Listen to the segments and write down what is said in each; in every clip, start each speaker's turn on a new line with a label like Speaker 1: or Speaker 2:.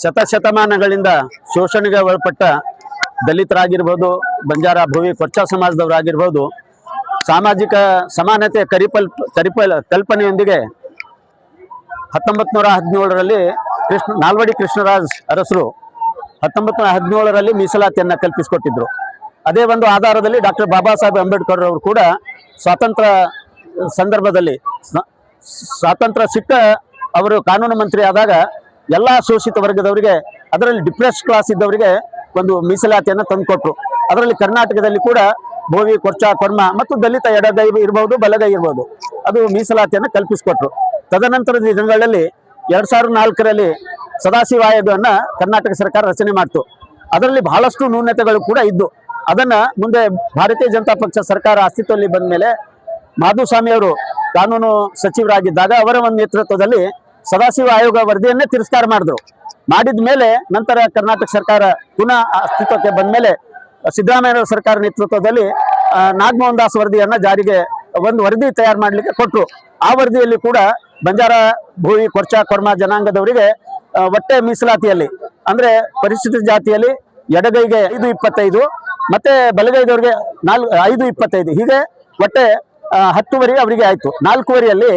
Speaker 1: ಶತಶತಮಾನಗಳಿಂದ ಶೋಷಣೆಗೆ ಒಳಪಟ್ಟ ದಲಿತರಾಗಿರ್ಬೋದು, ಬಂಜಾರ ಭೋವಿ ಕೊಚ್ಚ ಸಮಾಜದವರಾಗಿರ್ಬೋದು, ಸಾಮಾಜಿಕ ಸಮಾನತೆ ಕಲ್ಪನೆಯೊಂದಿಗೆ 1917ರಲ್ಲಿ ನಾಲ್ವಡಿ ಕೃಷ್ಣರಾಜ್ ಅರಸರು 1917ರಲ್ಲಿ ಮೀಸಲಾತಿಯನ್ನು ಕಲ್ಪಿಸಿಕೊಟ್ಟಿದ್ರು. ಅದೇ ಒಂದು ಆಧಾರದಲ್ಲಿ ಡಾಕ್ಟರ್ ಬಾಬಾ ಸಾಹೇಬ್ ಅಂಬೇಡ್ಕರ್ ಅವರು ಕೂಡ ಸ್ವಾತಂತ್ರ್ಯ ಸಂದರ್ಭದಲ್ಲಿ ಸ್ವಾತಂತ್ರ್ಯ ಸಿಕ್ಕ ಅವರು ಕಾನೂನು ಮಂತ್ರಿ ಆದಾಗ ಎಲ್ಲ ಶೋಷಿತ ವರ್ಗದವರಿಗೆ, ಅದರಲ್ಲಿ ಡಿಪ್ರೆಸ್ ಕ್ಲಾಸ್ ಇದ್ದವರಿಗೆ ಒಂದು ಮೀಸಲಾತಿಯನ್ನು ತಂದುಕೊಟ್ರು. ಅದರಲ್ಲಿ ಕರ್ನಾಟಕದಲ್ಲಿ ಕೂಡ ಭೋವಿ, ಕೊರ್ಚ, ಕೊರ್ಮ ಮತ್ತು ದಲಿತ ಎಡಗೈ ಇರ್ಬೋದು, ಬಲಗೈ ಇರ್ಬೋದು, ಅದು ಮೀಸಲಾತಿಯನ್ನು ಕಲ್ಪಿಸಿಕೊಟ್ರು. ತದನಂತರದ ದಿನಗಳಲ್ಲಿ 2004ರಲ್ಲಿ ಸದಾಶಿವ ಆಯೋಗವನ್ನು ಕರ್ನಾಟಕ ಸರ್ಕಾರ ರಚನೆ ಮಾಡ್ತು. ಅದರಲ್ಲಿ ಬಹಳಷ್ಟು ನ್ಯೂನತೆಗಳು ಕೂಡ ಇದ್ದು, ಅದನ್ನು ಮುಂದೆ ಭಾರತೀಯ ಜನತಾ ಪಕ್ಷ ಸರ್ಕಾರ ಅಸ್ತಿತ್ವದಲ್ಲಿ ಬಂದ ಮೇಲೆ ಮಾಧುಸ್ವಾಮಿ ಅವರು ಕಾನೂನು ಸಚಿವರಾಗಿದ್ದಾಗ ಅವರ ಒಂದು ನೇತೃತ್ವದಲ್ಲಿ ಸದಾಶಿವ ಆಯೋಗ ವರದಿಯನ್ನೇ ತಿರಸ್ಕಾರ ಮಾಡಿದ ಮೇಲೆ ನಂತರ ಕರ್ನಾಟಕ ಸರ್ಕಾರ ಪುನಃ ಅಸ್ತಿತ್ವಕ್ಕೆ ಬಂದ ಮೇಲೆ ಸಿದ್ದರಾಮಯ್ಯ ಸರ್ಕಾರ ನೇತೃತ್ವದಲ್ಲಿ ನಾಗಮೋಹನ್ ದಾಸ್ ವರದಿಯನ್ನ ಜಾರಿಗೆ ಒಂದು ವರದಿ ತಯಾರು ಮಾಡಲಿಕ್ಕೆ ಕೊಟ್ಟರು. ಆ ವರದಿಯಲ್ಲಿ ಕೂಡ ಬಂಜಾರ ಭೋವಿ, ಕೊರ್ಚ, ಕೊರ್ಮ ಜನಾಂಗದವರಿಗೆ ಒಟ್ಟೆ ಮೀಸಲಾತಿಯಲ್ಲಿ ಅಂದ್ರೆ ಪರಿಶಿಷ್ಟ ಜಾತಿಯಲ್ಲಿ ಎಡಗೈಗೆ 5-25 ಮತ್ತೆ ಬಲಗೈದವರಿಗೆ 5-25 ಹೀಗೆ ಒಟ್ಟೆ 10ವರೆಗೆ ಅವರಿಗೆ ಆಯ್ತು. 4ವರೆಯಲ್ಲಿ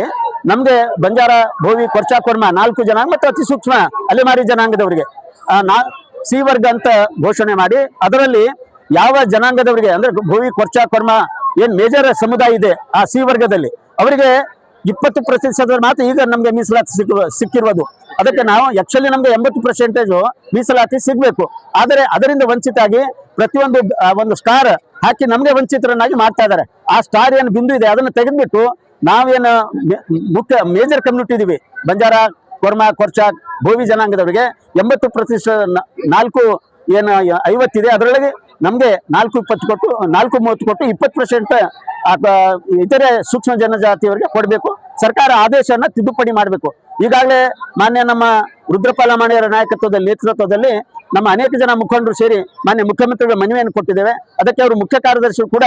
Speaker 1: ನಮ್ಗೆ ಬಂಜಾರ ಭೋವಿ, ಕೊರ್ಚ, ಕೊರ್ಮ 4 ಜನಾಂಗ ಮತ್ತು ಅತಿ ಸೂಕ್ಷ್ಮ ಅಲೆಮಾರಿ ಜನಾಂಗದವರಿಗೆ ಸಿ ವರ್ಗ ಅಂತ ಘೋಷಣೆ ಮಾಡಿ, ಅದರಲ್ಲಿ ಯಾವ ಜನಾಂಗದವರಿಗೆ ಅಂದ್ರೆ ಭೋವಿ, ಕೊರ್ಚ, ಕೊರ್ಮ ಏನ್ ಮೇಜರ್ ಸಮುದಾಯ ಇದೆ ಆ ಸಿ ವರ್ಗದಲ್ಲಿ ಅವರಿಗೆ 20% ಮಾತ್ರ ಈಗ ನಮ್ಗೆ ಮೀಸಲಾತಿ ಸಿಕ್ಕಿರುವುದು. ಅದಕ್ಕೆ ನಾವು ಆಕ್ಚುಲಿ ನಮ್ಗೆ 80% ಮೀಸಲಾತಿ ಸಿಗ್ಬೇಕು. ಆದರೆ ಅದರಿಂದ ವಂಚಿತ ಆಗಿ ಪ್ರತಿಯೊಂದು ಒಂದು ಸ್ಟಾರ್ ಹಾಕಿ ನಮ್ಗೆ ವಂಚಿತರನ್ನಾಗಿ ಮಾಡ್ತಾ ಇದ್ದಾರೆ. ಆ ಸ್ಟಾರ್ ಏನು ಬಿಂದು ಇದೆ ಅದನ್ನು ತೆಗೆದ್ಬಿಟ್ಟು ನಾವೇನು ಮುಖ್ಯ ಮೇಜರ್ ಕಮ್ಯುನಿಟಿ ಇದೀವಿ, ಬಂಜಾರ, ಕೊರ್ಮ, ಕೊರ್ಚ, ಭೋವಿ ಜನಾಂಗದವರಿಗೆ 80% 4 ಏನು 50 ಇದೆ, ಅದರೊಳಗೆ ನಮ್ಗೆ 4-20 ಕೊಟ್ಟು 4-30 ಕೊಟ್ಟು 20% ಇತರೆ ಸೂಕ್ಷ್ಮ ಜನಜಾತಿಯವರಿಗೆ ಕೊಡಬೇಕು. ಸರ್ಕಾರ ಆದೇಶನ ತಿದ್ದುಪಡಿ ಮಾಡಬೇಕು. ಈಗಾಗಲೇ ಮಾನ್ಯ ನಮ್ಮ ರುದ್ರಪಾಲ ಮಾಣಿಯವರ ನೇತೃತ್ವದಲ್ಲಿ ನಮ್ಮ ಅನೇಕ ಜನ ಮುಖಂಡರು ಸೇರಿ ಮಾನ್ಯ ಮುಖ್ಯಮಂತ್ರಿಗಳ ಮನವಿಯನ್ನು ಕೊಟ್ಟಿದ್ದೇವೆ. ಅದಕ್ಕೆ ಅವರು ಮುಖ್ಯ ಕಾರ್ಯದರ್ಶಿ ಕೂಡ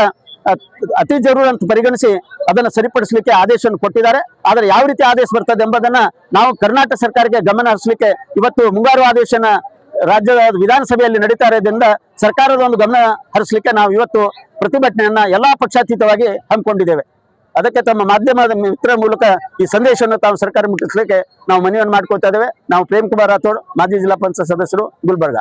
Speaker 1: ಅತಿ ಜರೂರು ಅಂತ ಪರಿಗಣಿಸಿ ಅದನ್ನು ಸರಿಪಡಿಸಲಿಕ್ಕೆ ಆದೇಶವನ್ನು ಕೊಟ್ಟಿದ್ದಾರೆ. ಆದರೆ ಯಾವ ರೀತಿ ಆದೇಶ ಬರ್ತದೆ ಎಂಬುದನ್ನ ನಾವು ಕರ್ನಾಟಕ ಸರ್ಕಾರಕ್ಕೆ ಗಮನ ಹರಿಸಲಿಕ್ಕೆ ಇವತ್ತು ಮುಂಗಾರು ಆದೇಶನ ರಾಜ್ಯದ ವಿಧಾನಸಭೆಯಲ್ಲಿ ನಡೀತಾ ಇರೋದ್ರಿಂದ ಸರ್ಕಾರದ ಒಂದು ಗಮನ ಹರಿಸಲಿಕ್ಕೆ ನಾವು ಇವತ್ತು ಪ್ರತಿಭಟನೆಯನ್ನ ಎಲ್ಲಾ ಪಕ್ಷಾತೀತವಾಗಿ ಹಮ್ಮಿಕೊಂಡಿದ್ದೇವೆ. ಅದಕ್ಕೆ ತಮ್ಮ ಮಾಧ್ಯಮದ ಮಿತ್ರ ಮೂಲಕ ಈ ಸಂದೇಶವನ್ನು ತಾವು ಸರ್ಕಾರ ಮುಟ್ಟಿಸಲಿಕ್ಕೆ ನಾವು ಮನವಿಯನ್ನು ಮಾಡ್ಕೊಳ್ತಾ ಇದ್ದೇವೆ. ನಾವು ಪ್ರೇಮ್ ಕುಮಾರ್ ರಾಥೋಡ್, ಮಾಜಿ ಜಿಲ್ಲಾ ಪಂಚಾಯತ್ ಸದಸ್ಯರು, ಗುಲ್ಬರ್ಗ.